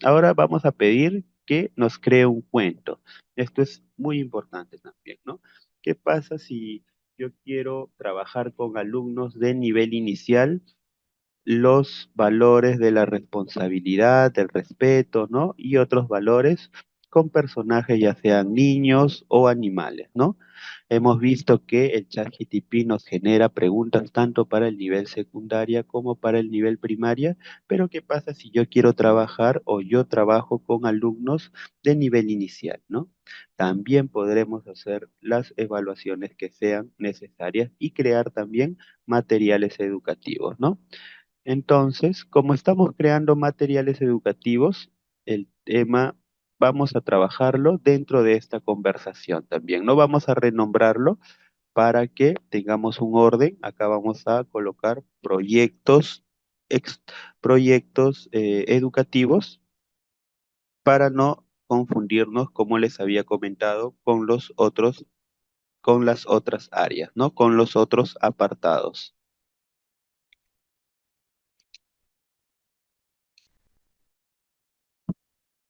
Ahora vamos a pedir que nos cree un cuento. Esto es muy importante también, ¿no? ¿Qué pasa si yo quiero trabajar con alumnos de nivel inicial los valores de la responsabilidad, del respeto, ¿no? Y otros valores con personajes, ya sean niños o animales, ¿no? Hemos visto que el ChatGPT nos genera preguntas tanto para el nivel secundaria como para el nivel primaria, pero ¿qué pasa si yo quiero trabajar o yo trabajo con alumnos de nivel inicial, ¿no? También podremos hacer las evaluaciones que sean necesarias y crear también materiales educativos, ¿no? Entonces, como estamos creando materiales educativos, el tema vamos a trabajarlo dentro de esta conversación también. No vamos a renombrarlo para que tengamos un orden. Acá vamos a colocar ex- proyectos educativos para no confundirnos, como les había comentado, con los otros, con las otras áreas, ¿no? Con los otros apartados.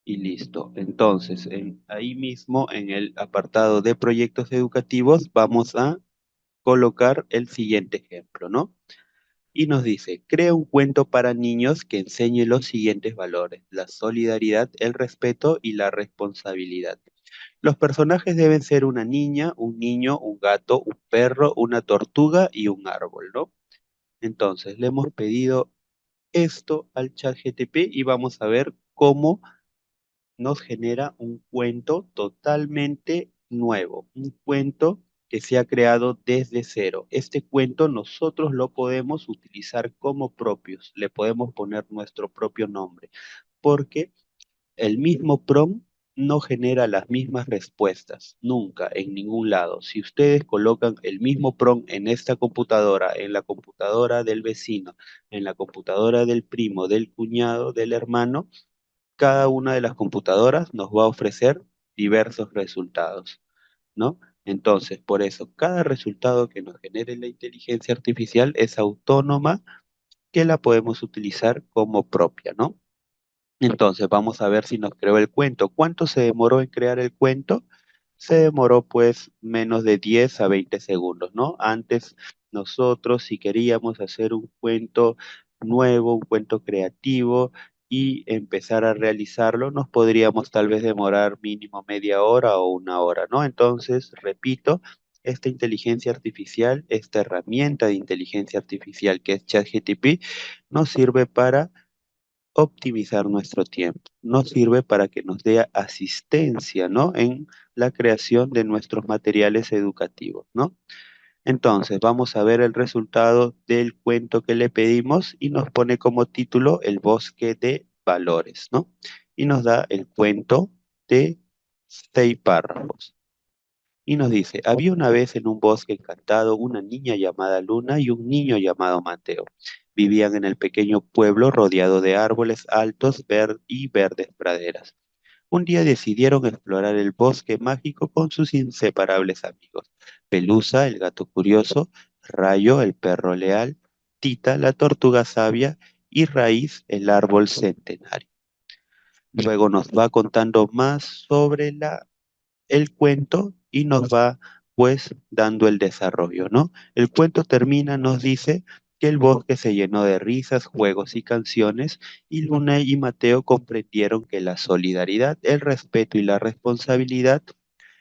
Y listo. Entonces, ahí mismo en el apartado de proyectos educativos vamos a colocar el siguiente ejemplo, ¿no? Y nos dice, crea un cuento para niños que enseñe los siguientes valores: la solidaridad, el respeto y la responsabilidad. Los personajes deben ser una niña, un niño, un gato, un perro, una tortuga y un árbol, ¿no? Entonces, le hemos pedido esto al chat GTP y vamos a ver cómo nos genera un cuento totalmente nuevo, un cuento que se ha creado desde cero. Este cuento nosotros lo podemos utilizar como propios, le podemos poner nuestro propio nombre, porque el mismo prompt no genera las mismas respuestas, nunca, en ningún lado. Si ustedes colocan el mismo prompt en esta computadora, en la computadora del vecino, en la computadora del primo, del cuñado, del hermano, cada una de las computadoras nos va a ofrecer diversos resultados, ¿no? Entonces, por eso, cada resultado que nos genere la inteligencia artificial es autónoma, que la podemos utilizar como propia, ¿no? Entonces, vamos a ver si nos creó el cuento. ¿Cuánto se demoró en crear el cuento? Se demoró pues menos de 10 a 20 segundos, ¿no? Antes nosotros, si queríamos hacer un cuento nuevo, un cuento creativo y empezar a realizarlo, nos podríamos tal vez demorar mínimo media hora o una hora, ¿no? Entonces, repito, esta inteligencia artificial, esta herramienta de inteligencia artificial que es ChatGPT, nos sirve para optimizar nuestro tiempo. Nos sirve para que nos dé asistencia, ¿no? En la creación de nuestros materiales educativos, ¿no? Entonces, vamos a ver el resultado del cuento que le pedimos y nos pone como título El bosque de valores, ¿no? Y nos da el cuento de 6 párrafos. Y nos dice, había una vez en un bosque encantado una niña llamada Luna y un niño llamado Mateo. Vivían en el pequeño pueblo rodeado de árboles altos y verdes praderas. Un día decidieron explorar el bosque mágico con sus inseparables amigos: Pelusa, el gato curioso; Rayo, el perro leal; Tita, la tortuga sabia; y Raíz, el árbol centenario. Luego nos va contando más sobre el cuento y nos va pues dando el desarrollo, ¿no? El cuento termina, nos dice que el bosque se llenó de risas, juegos y canciones, y Luna y Mateo comprendieron que la solidaridad, el respeto y la responsabilidad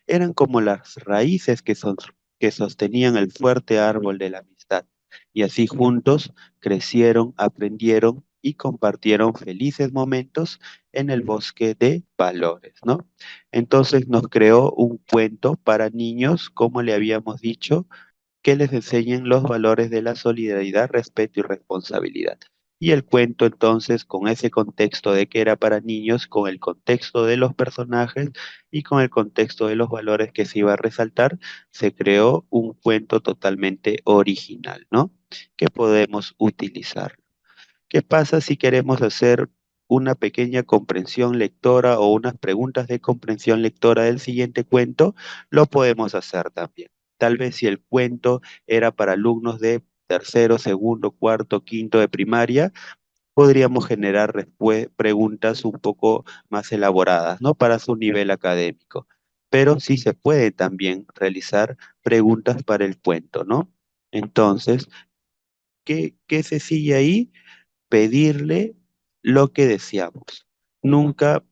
eran como las raíces que sostenían el fuerte árbol de la amistad. Y así juntos crecieron, aprendieron y compartieron felices momentos en el bosque de valores, ¿no? Entonces nos creó un cuento para niños, como le habíamos dicho, que les enseñen los valores de la solidaridad, respeto y responsabilidad. Y el cuento entonces, con ese contexto de que era para niños, con el contexto de los personajes y con el contexto de los valores que se iba a resaltar, se creó un cuento totalmente original, ¿no? Que podemos utilizar. ¿Qué pasa si queremos hacer una pequeña comprensión lectora o unas preguntas de comprensión lectora del siguiente cuento? Lo podemos hacer también. Tal vez si el cuento era para alumnos de tercero, segundo, cuarto, quinto de primaria, podríamos generar preguntas un poco más elaboradas, ¿no? Para su nivel académico. Pero sí se puede también realizar preguntas para el cuento, ¿no? Entonces, ¿qué se sigue ahí? Pedirle lo que deseamos. Nunca,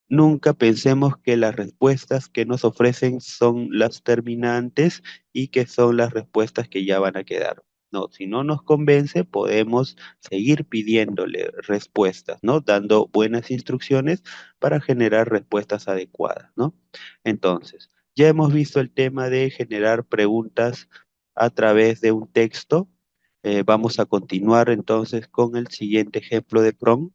nunca pensemos que las respuestas que nos ofrecen son las terminantes y que son las respuestas que ya van a quedar. No, si no nos convence, podemos seguir pidiéndole respuestas, ¿no? Dando buenas instrucciones para generar respuestas adecuadas, ¿no? Entonces, ya hemos visto el tema de generar preguntas a través de un texto. Vamos a continuar entonces con el siguiente ejemplo de prompt.